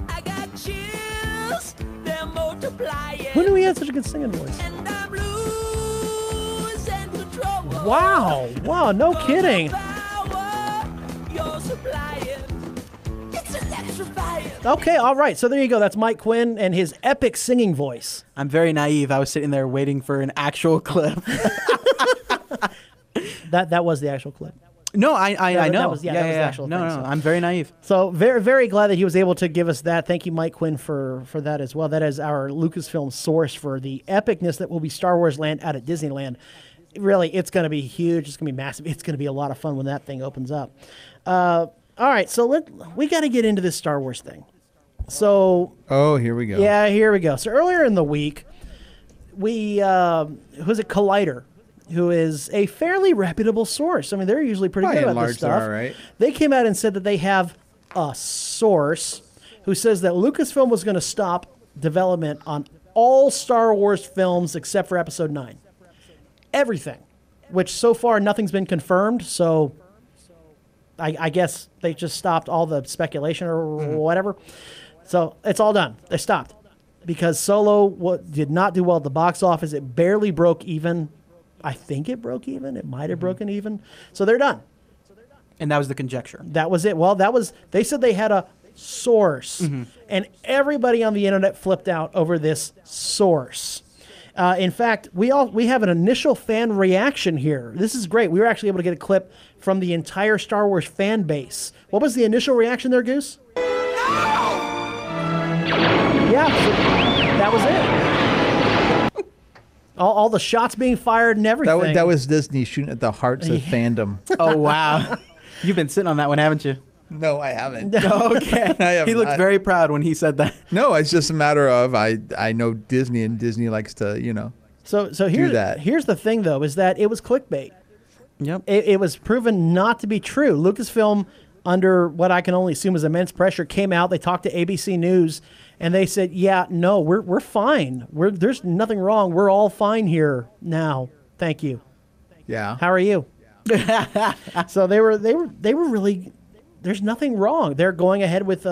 S10: I got chills, they're multiplying.
S5: Who knew he had such a good singing voice?
S10: And I'm losing control.
S5: Wow, no kidding.
S10: You're supplying. It's electrifying.
S5: Okay, all right. So there you go. That's Mike Quinn and his epic singing voice.
S7: I'm very naive. I was sitting there waiting for an actual clip.
S5: That was the actual clip.
S7: No, I know.
S5: That was, that was the actual
S7: no,
S5: thing.
S7: no,
S5: So-
S7: I'm very naive.
S5: So very, very glad that he was able to give us that. Thank you, Mike Quinn, for that as well. That is our Lucasfilm source for the epicness that will be Star Wars Land out at Disneyland. Really, it's going to be huge. It's going to be massive. It's going to be a lot of fun when that thing opens up. All right, so we got to get into this Star Wars thing. So
S6: here we go.
S5: yeah, here we go. So earlier in the week, who's it, Collider, who is a fairly reputable source. I mean, they're usually pretty good about this stuff.
S6: All right.
S5: They came out and said that they have a source who says that Lucasfilm was going to stop development on all Star Wars films except for Episode 9. Everything, which so far nothing's been confirmed. So I guess they just stopped all the speculation or whatever. So it's all done. They stopped because Solo did not do well at the box office. It barely broke even. I think it broke even. It might have broken even. So they're done.
S7: And that was the conjecture.
S5: That was it. Well, they said they had a source, and everybody on the internet flipped out over this source. In fact, we have an initial fan reaction here. This is great. We were actually able to get a clip from the entire Star Wars fan base. What was the initial reaction there, Goose? No! Yeah, so that was it. All the shots being fired and everything.
S6: That was Disney shooting at the hearts of fandom.
S7: Oh, wow. You've been sitting on that one, haven't you?
S6: No, I haven't.
S7: Okay. He looked very proud when he said that.
S6: No, it's just a matter of I know Disney, and Disney likes to,
S5: So here's the thing, though, is that it was clickbait.
S7: Yep.
S5: It was proven not to be true. Lucasfilm, under what I can only assume is immense pressure, came out. They talked to ABC News, and they said, "Yeah, no, we're fine. There's nothing wrong. We're all fine here now. Thank you."
S6: Yeah.
S5: How are you? So they were really. There's nothing wrong. They're going ahead with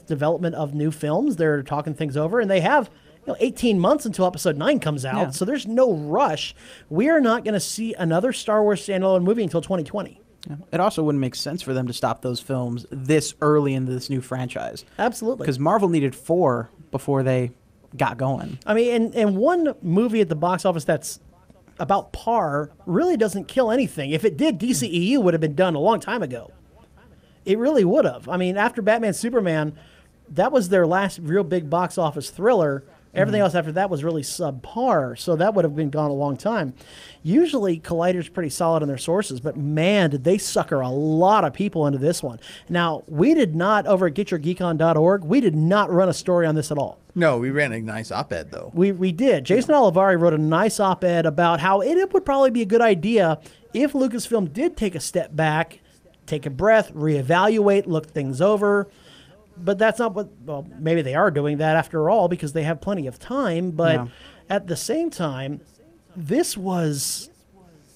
S5: development of new films. They're talking things over, and they have 18 months until Episode 9 comes out.
S7: Yeah.
S5: So there's no rush. We are not going to see another Star Wars standalone movie until 2020.
S7: Yeah. It also wouldn't make sense for them to stop those films this early into this new franchise.
S5: Absolutely.
S7: Because Marvel needed 4 before they got going.
S5: I mean, and one movie at the box office that's about par really doesn't kill anything. If it did, DCEU would have been done a long time ago. It really would have. I mean, after Batman Superman, that was their last real big box office thriller. Everything else after that was really subpar, so that would have been gone a long time. Usually, Collider's pretty solid in their sources, but man, did they sucker a lot of people into this one. Now, we did not, over at getyourgeekon.org, we did not run a story on this at all.
S6: No, we ran a nice op-ed, though.
S5: We did. Jason Olivari wrote a nice op-ed about how it would probably be a good idea if Lucasfilm did take a step back, take a breath, reevaluate, look things over. But that's not what, well, maybe they are doing that after all because they have plenty of time. But at the same time, this was,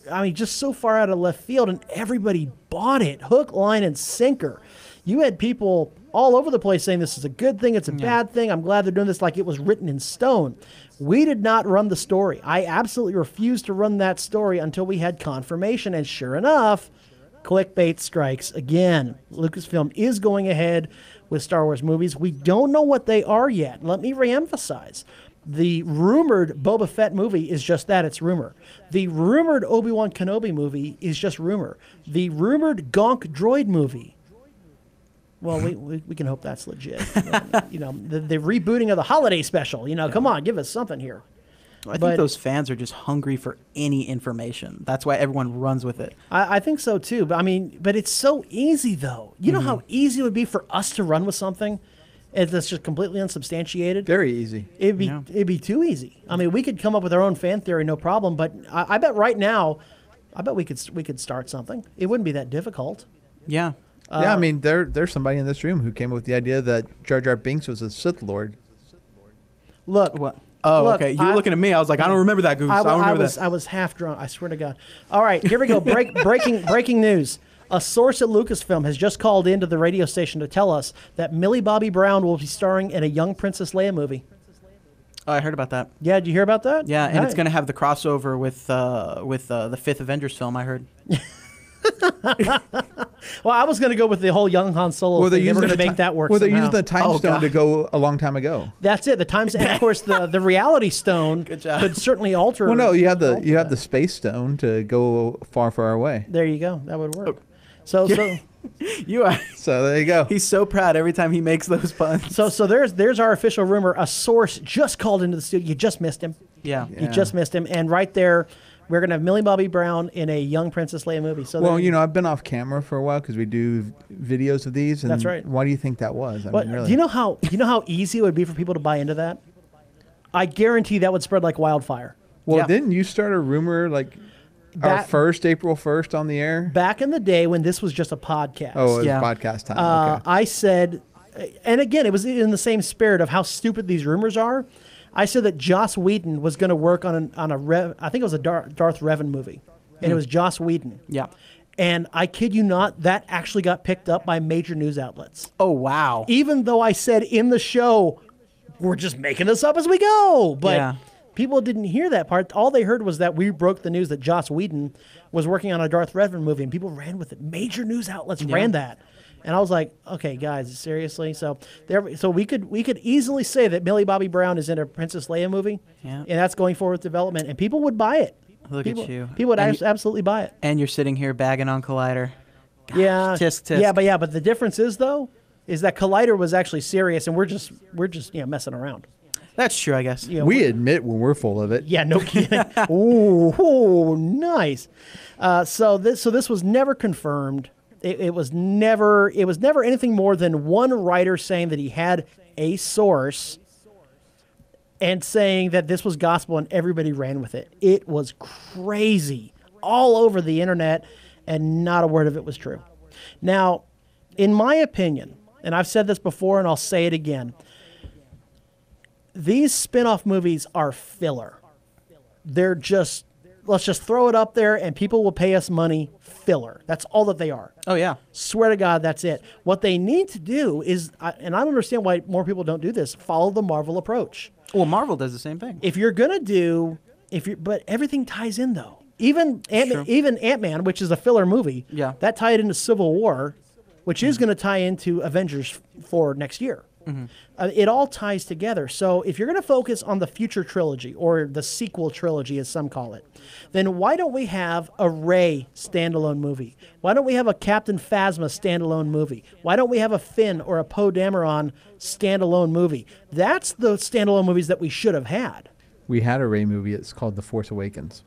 S5: I mean, just so far out of left field, and everybody bought it, hook, line, and sinker. You had people all over the place saying this is a good thing, it's a bad thing, I'm glad they're doing this, like it was written in stone. We did not run the story. I absolutely refused to run that story until we had confirmation, and sure enough, clickbait strikes again. Lucasfilm is going ahead with Star Wars movies. We don't know what they are yet. Let me reemphasize. The rumored Boba Fett movie is just that, it's rumor. The rumored Obi-Wan Kenobi movie is just rumor. The rumored Gonk droid movie, well, we can hope that's legit. The rebooting of the holiday special, come on, give us something here.
S7: I think those fans are just hungry for any information. That's why everyone runs with it.
S5: I think so too. But it's so easy though. You know how easy it would be for us to run with something that's just completely unsubstantiated?
S6: Very easy.
S5: It'd be too easy. I mean, we could come up with our own fan theory, no problem. But I bet right now, we could start something. It wouldn't be that difficult.
S7: Yeah.
S6: I mean, there's somebody in this room who came up with the idea that Jar Jar Binks was a Sith Lord.
S5: Look.
S7: What? Oh,
S5: Look,
S7: okay. You were looking at me. I was like, I don't remember that, Goose. I don't remember that.
S5: I was half drunk. I swear to God. All right, here we go. Breaking news. A source at Lucasfilm has just called into the radio station to tell us that Millie Bobby Brown will be starring in a young Princess Leia movie.
S7: Oh, I heard about that.
S5: Yeah, did you hear about that?
S7: Yeah, and it's going to have the crossover with the fifth Avengers film, I heard.
S5: Well, I was going to go with the whole young Han Solo thing. They were going to make that work
S6: Well, they're
S5: somehow.
S6: using the time stone to go a long time ago.
S5: That's it. The time stone. And of course, the reality stone could certainly alter.
S6: Well, no, you have the space stone to go far, far away.
S5: There you go. That would work. So
S7: You are.
S6: So there you go.
S7: He's so proud every time he makes those puns.
S5: so there's our official rumor. A source just called into the studio. You just missed him.
S7: Yeah.
S5: You just missed him. And right there, we're going to have Millie Bobby Brown in a young Princess Leia movie. So
S6: Well, I've been off camera for a while because we do videos of these. And
S5: That's right.
S6: Why do you think that was? I
S5: But
S6: mean, really.
S5: do you know how easy it would be for people to buy into that? I guarantee that would spread like wildfire.
S6: Well,
S7: Yeah.
S6: didn't you start a rumor like our
S5: Back-
S6: first April 1st on the air?
S5: Back in the day when this was just a podcast.
S6: Oh, it was
S7: Yeah.
S6: podcast time. Okay.
S5: I said, and again, it was in the same spirit of how stupid these rumors are. I said that Joss Whedon was going to work on I think it was a Darth Revan movie, and it was Joss Whedon.
S7: Yeah.
S5: And I kid you not, that actually got picked up by major news outlets.
S7: Oh, wow.
S5: Even though I said in the show, we're just making this up as we go. But
S7: Yeah.
S5: people didn't hear that part. All they heard was that we broke the news that Joss Whedon was working on a Darth Revan movie, and people ran with it. Major news outlets ran that. And I was like, okay, guys, seriously? So we could easily say that Millie Bobby Brown is in a Princess Leia movie,
S7: Yeah.
S5: and that's going forward with development, and people would buy it.
S7: Look
S5: people,
S7: at you.
S5: People would
S7: And
S5: absolutely buy it.
S7: And you're sitting here bagging on Collider.
S5: Yeah,
S7: tisk, tisk.
S5: yeah, but the difference is that Collider was actually serious, and we're just messing around.
S7: That's true, I guess.
S6: We admit when we're full of it.
S5: Yeah, no kidding. ooh, nice. So this was never confirmed. It was never anything more than one writer saying that he had a source and saying that this was gospel, and everybody ran with it. It was crazy all over the internet, and not a word of it was true. Now, in my opinion, and I've said this before and I'll say it again, these spin-off movies are filler. They're just, let's just throw it up there and people will pay us money, filler. That's all that they are.
S7: Oh, yeah.
S5: Swear to God, that's it. What they need to do is, and I don't understand why more people don't do this, follow the Marvel approach.
S7: Well, Marvel does the same thing.
S5: If you're going to do, but everything ties in though. Even Ant-Man, which is a filler movie,
S7: Yeah.
S5: that tied into Civil War, which is going to tie into Avengers for next year. It all ties together. So if you're going to focus on the future trilogy, or the sequel trilogy as some call it, then why don't we have a Rey standalone movie? Why don't we have a Captain Phasma standalone movie? Why don't we have a Finn or a Poe Dameron standalone movie? That's the standalone movies that we should have had.
S6: We had a Rey movie. It's called The Force Awakens.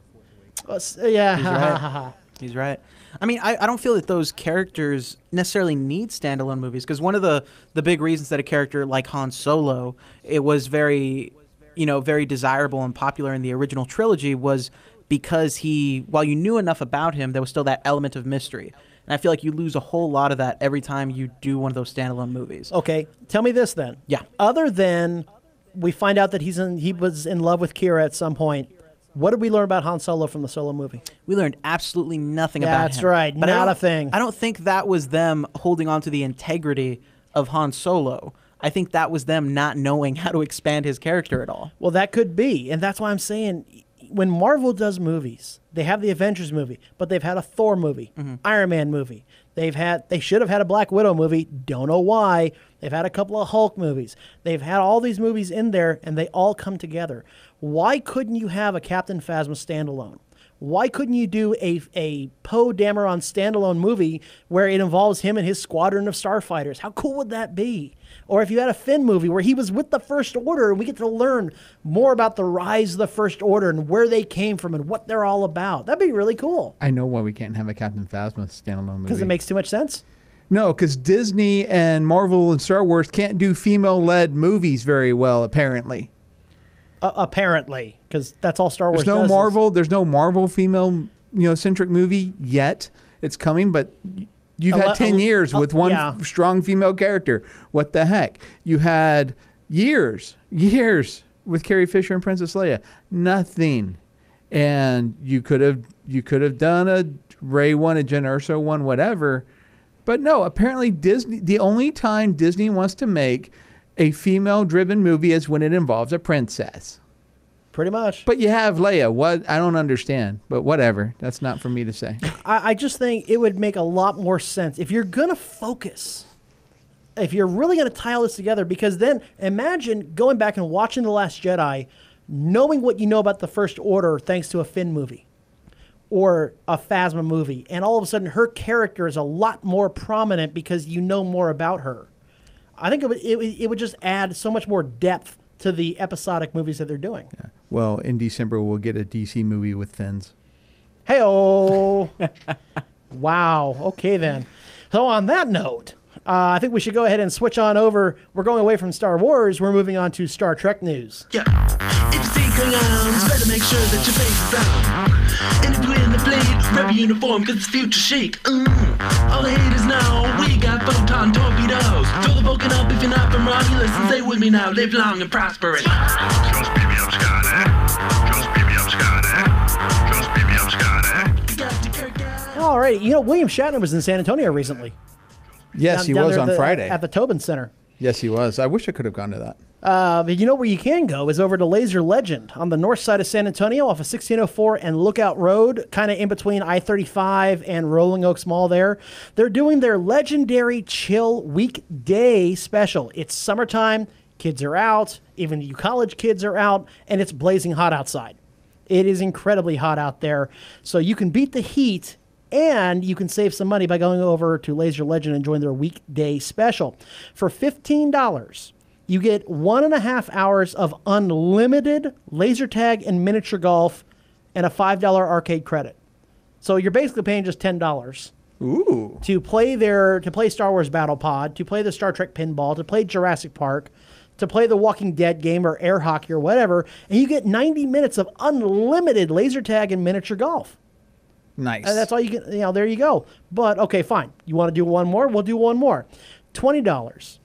S5: Yeah.
S7: He's right. He's right. I mean, I don't feel that those characters necessarily need standalone movies, because one of the big reasons that a character like Han Solo, it was very desirable and popular in the original trilogy was because while you knew enough about him, there was still that element of mystery. And I feel like you lose a whole lot of that every time you do one of those standalone movies.
S5: Okay, tell me this then.
S7: Yeah.
S5: Other than we find out that he was in love with Kira at some point, what did we learn about Han Solo from the Solo movie?
S7: We learned absolutely nothing about him.
S5: That's right,
S7: But
S5: not a thing.
S7: I don't think that was them holding on to the integrity of Han Solo. I think that was them not knowing how to expand his character at all.
S5: Well, that could be, and that's why I'm saying when Marvel does movies, they have the Avengers movie, but they've had a Thor movie, Iron Man movie. They should have had a Black Widow movie. Don't know why. They've had a couple of Hulk movies. They've had all these movies in there, and they all come together. Why couldn't you have a Captain Phasma standalone? Why couldn't you do a Poe Dameron standalone movie where it involves him and his squadron of starfighters? How cool would that be? Or if you had a Finn movie where he was with the First Order and we get to learn more about the rise of the First Order and where they came from and what they're all about. That'd be really cool.
S6: I know why we can't have a Captain Phasma standalone movie.
S5: Because it makes too much sense?
S6: No, because Disney and Marvel and Star Wars can't do female-led movies very well, apparently.
S5: Apparently, because that's all Star Wars
S6: There's no
S5: does.
S6: Marvel. There's no Marvel female, centric movie yet. It's coming, but you've had 10 years with one strong female character. What the heck? You had years with Carrie Fisher and Princess Leia. Nothing, and you could have done a Rey one, a Jen Erso one, whatever. But no, apparently Disney. The only time Disney wants to make a female-driven movie is when it involves a princess.
S5: Pretty much.
S6: But you have Leia. What? I don't understand. But whatever. That's not for me to say.
S5: I just think it would make a lot more sense if you're going to focus, if you're really going to tie all this together, because then imagine going back and watching The Last Jedi, knowing what you know about the First Order thanks to a Finn movie. or a Phasma movie, and all of a sudden her character is a lot more prominent because you know more about her. I think it would just add so much more depth to the episodic movies that they're doing.
S6: Yeah. Well, in December, we'll get a DC movie with fins.
S5: Hey-oh. Wow. Okay, then. So on that note, I think we should go ahead and switch on over. We're going away from Star Wars. We're moving on to Star Trek news.
S10: Yeah. If you think around, better make sure that your face is out. And if you're in the blade, rep your uniform, cause it's future chic. All the haters know, we got photon torpedoes. Throw the Vulcan up if you're not from Romulus, and stay with me now, live long and prosperous.
S11: Just beat me up, Scotty. Just beat me up, Scotty. Just beat me up, Scotty.
S5: All right. You know, William Shatner was in San Antonio recently.
S6: Yes, he
S5: down
S6: was
S5: there
S6: on Friday.
S5: At the Tobin Center.
S6: Yes, he was. I wish I could have gone to that.
S5: But you know where you can go is over to Laser Legend on the north side of San Antonio off of 1604 and Lookout Road, kind of in between I-35 and Rolling Oaks Mall there. They're doing their legendary Chill Weekday special. It's summertime, kids are out, even you college kids are out, and it's blazing hot outside. It is incredibly hot out there, so you can beat the heat and you can save some money by going over to Laser Legend and join their weekday special. For $15, you get 1.5 hours of unlimited laser tag and miniature golf and a $5 arcade credit. So you're basically paying just $10 to play Star Wars Battle Pod, to play the Star Trek Pinball, to play Jurassic Park, to play the Walking Dead game or air hockey or whatever, and you get 90 minutes of unlimited laser tag and miniature golf.
S6: Nice.
S5: And that's all you get. You know, there you go. But okay, fine. You want to do one more? We'll do one more. $20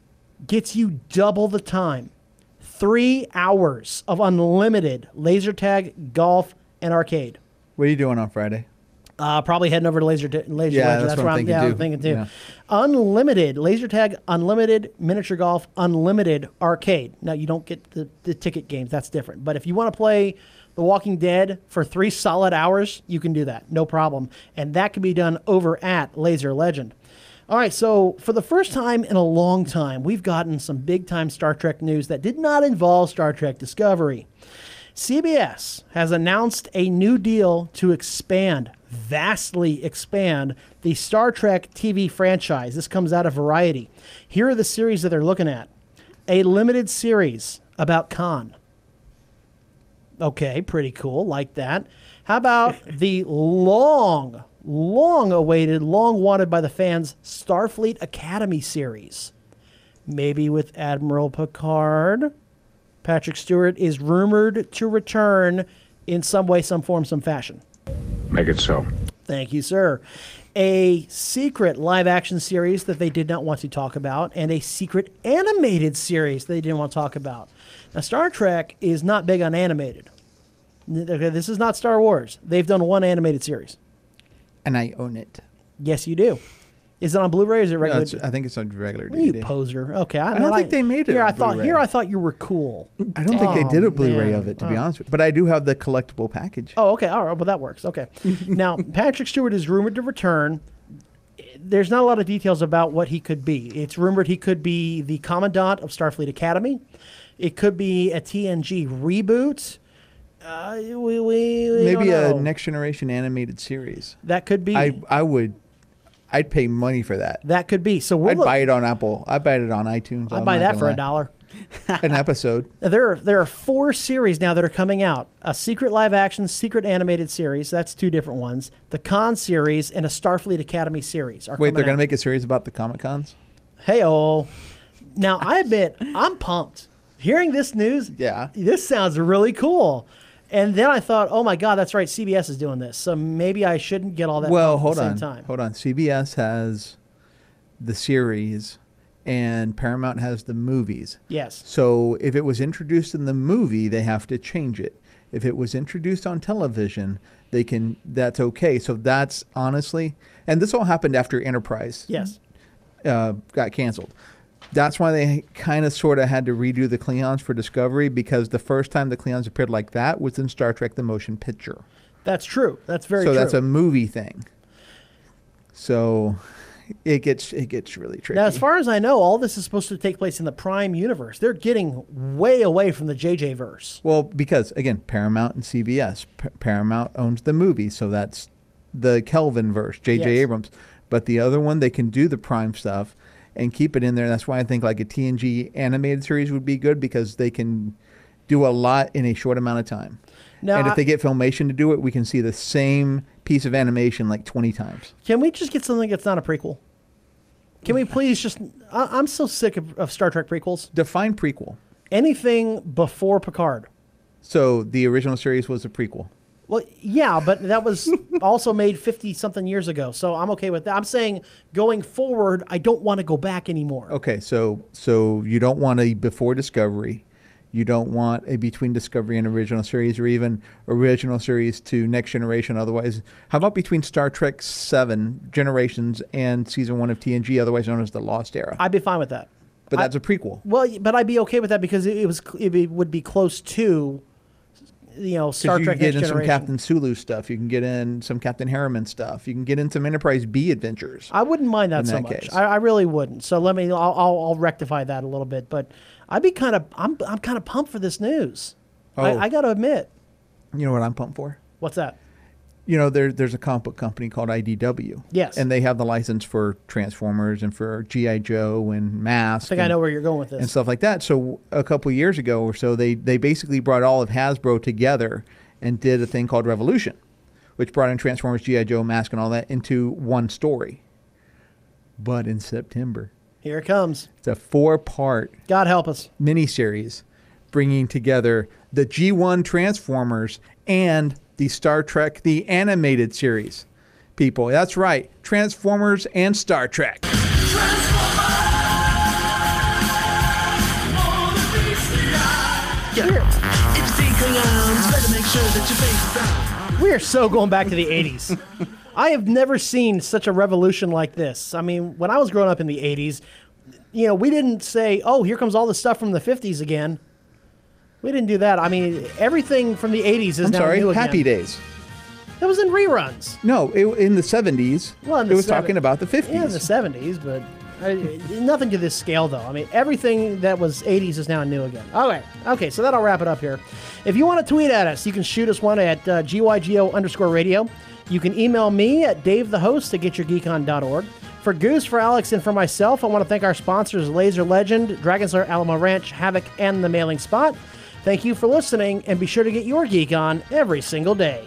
S5: gets you double the time. 3 hours of unlimited laser tag, golf, and arcade.
S6: What are you doing on Friday?
S5: Probably heading over to Laser Legend.
S6: That's what I'm thinking too.
S5: Yeah. Unlimited laser tag, unlimited miniature golf, unlimited arcade. Now you don't get the ticket games. That's different. But if you want to play The Walking Dead for 3 solid hours, you can do that. No problem. And that can be done over at Laser Legend. All right, so for the first time in a long time, we've gotten some big-time Star Trek news that did not involve Star Trek Discovery. CBS has announced a new deal to vastly expand the Star Trek TV franchise. This comes out of Variety. Here are the series that they're looking at. A limited series about Khan. Okay, pretty cool. Like that. How about the long awaited, long wanted by the fans Starfleet Academy series? Maybe with Admiral Picard. Patrick Stewart is rumored to return in some way, some form, some fashion.
S11: Make it so.
S5: Thank you, sir. A secret live-action series that they did not want to talk about, and a secret animated series they didn't want to talk about. Now, Star Trek is not big on animated. This is not Star Wars. They've done one animated series.
S6: And I own it.
S5: Yes, you do. Is it on Blu-ray or is it regular?
S6: No, I think it's on regular
S5: You
S6: DVD.
S5: poser. Okay.
S6: I don't think they made it
S5: Here,
S6: on
S5: I thought
S6: Blu-ray.
S5: I thought you were cool.
S6: I don't think they did a Blu-ray
S5: man.
S6: of it, to be honest with you. But I do have the collectible package.
S5: Oh, okay. All right. Well, that works. Okay. Now, Patrick Stewart is rumored to return. There's not a lot of details about what he could be. It's rumored he could be the Commandant of Starfleet Academy. It could be a TNG reboot.
S6: Maybe a Next Generation animated series.
S5: That could be.
S6: I'd pay money for that.
S5: That could be. So
S6: I'd buy it on Apple. I'd buy it on iTunes.
S5: I'd buy that for $1.
S6: An episode.
S5: There are 4 series now that are coming out. A secret live action, secret animated series. That's 2 different ones. The Con series and a Starfleet Academy series.
S6: Wait, they're going to make a series about the Comic-Cons?
S5: Hey-oh. Now, I admit, I'm pumped. Hearing this news, this sounds really cool. And then I thought, oh my God, that's right, CBS is doing this. So maybe I shouldn't get all that at the same time.
S6: Hold on. CBS has the series and Paramount has the movies.
S5: Yes.
S6: So if it was introduced in the movie, they have to change it. If it was introduced on television, that's okay. So that's honestly, and this all happened after Enterprise got canceled. That's why they kind of sort of had to redo the Klingons for Discovery, because the first time the Klingons appeared like that was in Star Trek: The Motion Picture.
S5: That's true. That's very true.
S6: So that's a movie thing. So it gets really tricky.
S5: Now, as far as I know, all this is supposed to take place in the Prime universe. They're getting way away from the JJ verse.
S6: Well, because again, Paramount and CBS. Paramount owns the movie, so that's the Kelvin verse, J.J.
S5: Yes.
S6: Abrams. But the other one, they can do the Prime stuff and keep it in there. That's why I think like a TNG animated series would be good, because they can do a lot in a short amount of time.
S5: Now,
S6: and if they get Filmation to do it, we can see the same piece of animation like 20 times.
S5: Can we just get something that's not a prequel? Can we please just... I'm so sick of Star Trek prequels.
S6: Define prequel.
S5: Anything before Picard.
S6: So the original series was a prequel.
S5: Well, yeah, but that was also made 50-something years ago, so I'm okay with that. I'm saying going forward, I don't want to go back anymore.
S6: Okay, so you don't want a before Discovery. You don't want a between Discovery and original series, or even original series to Next Generation. Otherwise, how about between Star Trek 7 Generations and Season 1 of TNG, otherwise known as the Lost Era?
S5: I'd be fine with that.
S6: But that's a prequel.
S5: Well, but I'd be okay with that because it would be close to, Star Trek Next Generation.
S6: You can get in some Captain Sulu stuff. You can get in some Captain Harriman stuff. You can get in some Enterprise B adventures.
S5: I wouldn't mind that so much. I really wouldn't. So I'll rectify that a little bit. But I'm kind of pumped for this news.
S6: Oh.
S5: I got to admit.
S6: You know what I'm pumped for?
S5: What's that?
S6: There's a comic book company called IDW.
S5: Yes.
S6: And they have the license for Transformers and for G.I. Joe and Mask.
S5: I know where you're going with this.
S6: And stuff like that. So a couple of years ago or so, they basically brought all of Hasbro together and did a thing called Revolution, which brought in Transformers, G.I. Joe, Mask, and all that into one story. But in September.
S5: Here it comes.
S6: It's a 4-part.
S5: God help us.
S6: Miniseries bringing together the G1 Transformers and the Star Trek, the animated series. People, that's right. Transformers and Star Trek.
S5: We are so going back to the 80s. I have never seen such a revolution like this. I mean, when I was growing up in the 80s, we didn't say, oh, here comes all the stuff from the 50s again. We didn't do that. I mean, everything from the 80s is now new again.
S6: Happy Days.
S5: That was in reruns.
S6: No, in the 70s.
S5: Well,
S6: it was talking about the 50s.
S5: Yeah, in the 70s, but nothing to this scale, though. I mean, everything that was 80s is now new again. Okay, so that'll wrap it up here. If you want to tweet at us, you can shoot us one at GYGO_radio. You can email me at davethehost at getyourgeekon.org. For Goose, for Alex, and for myself, I want to thank our sponsors, Laser Legend, Dragonslayer, Alamo Ranch, Havoc, and The Mailing Spot. Thank you for listening, and be sure to get your geek on every single day.